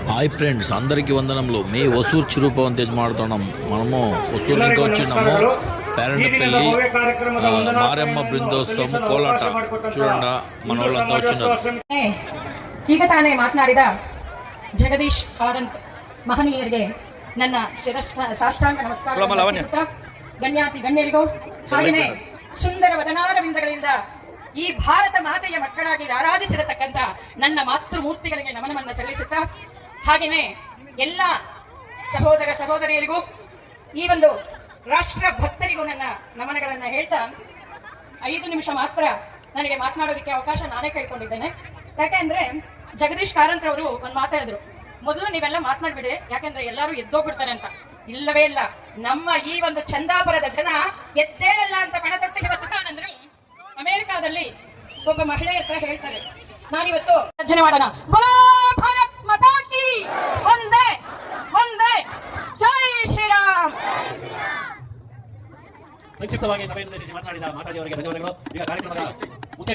Hi friends, అందరికీ వందనములు. మీ ఒసూరు చిరుపవన్ తేజ్ మాడుతున్నాం. మనము ఒసూరు నుంచి వచ్చినాము. పేరెంట్పల్లి మారెమ్మ బృందోత్సవం కోలాట చూడండి. మన వాళ్ళంతా వచ్చినారు. ಈಗ ತಾನೇ ಮಾತನಾಡಿದ ಜಗದೀಶ್ ಕಾರಂತ್ ಮಹನೀಯರಿಗೆ ನನ್ನ ಸಾಷ್ಟಾಂಗ ನಮಸ್ಕಾರ. ಗಣ್ಯಾತಿ ಗಣ್ಯರಿಗೂ ಹಾಗೆಯೇ ಸುಂದರ ವದನಾರವಿಂದಗಳಿಂದ ಈ ಭಾರತ ಮಾತೆಯ ಮಕ್ಕಳಾಗಿ ರಾರಾಜಿಸಿರತಕ್ಕಂಥ ನನ್ನ ಮಾತೃಮೂರ್ತಿಗಳಿಗೆ ನಮನವನ್ನು ಸಲ್ಲಿಸುತ್ತಾ, ಹಾಗೆಯೇ ಎಲ್ಲ ಸಹೋದರ ಸಹೋದರಿಯರಿಗೂ ಈ ಒಂದು ರಾಷ್ಟ್ರ ಭಕ್ತರಿಗೂ ನನ್ನ ನಮನಗಳನ್ನ ಹೇಳ್ತಾ 5 ನಿಮಿಷ ಮಾತ್ರ ನನಗೆ ಮಾತನಾಡೋದಕ್ಕೆ ಅವಕಾಶ ನಾನೇ ಕೇಳ್ಕೊಂಡಿದ್ದೇನೆ. ಯಾಕೆಂದ್ರೆ ಜಗದೀಶ್ ಕಾರಂತ್ ಅವರು ಒಂದು ಮಾತಾಡಿದ್ರು, ಮೊದಲು ನೀವೆಲ್ಲ ಮಾತನಾಡ್ಬಿಡಿ, ಯಾಕೆಂದ್ರೆ ಎಲ್ಲರೂ ಎದ್ದೋಗ್ಬಿಡ್ತಾರೆ ಅಂತ. ಇಲ್ಲವೇ ಇಲ್ಲ, ನಮ್ಮ ಈ ಒಂದು ಚಂದಾಪುರದ ಜನ ಎದ್ದೇಳಲ್ಲ ಅಂತ ಪಣತೊಟ್ಟಿಗೆ ಬದುಕಾನಂದ್ರು. ಅಮೆರಿಕಾದಲ್ಲಿ ಒಬ್ಬ ಮಹಿಳೆ ಹತ್ರ ಹೇಳ್ತಾರೆ, ನಾನಿವತ್ತು ಅರ್ಜನೆ ಮಾಡೋಣ, ಬೋಲೋ ಭಾರತ್ ಮಾತಾ ಕಿ ಒಂದೇ ಒಂದೇ ಜೈ ಶ್ರೀರಾಮ್. ಸಂಕ್ಷಿಪ್ತವಾಗಿ ಸಭೆಯಲ್ಲಿ ಮಾತನಾಡಿದ ಮಾತಾಜಿಯವರಿಗೆ ಧನ್ಯವಾದಗಳು. ಈಗ ಕಾರ್ಯಕ್ರಮದ ಮುಖ್ಯ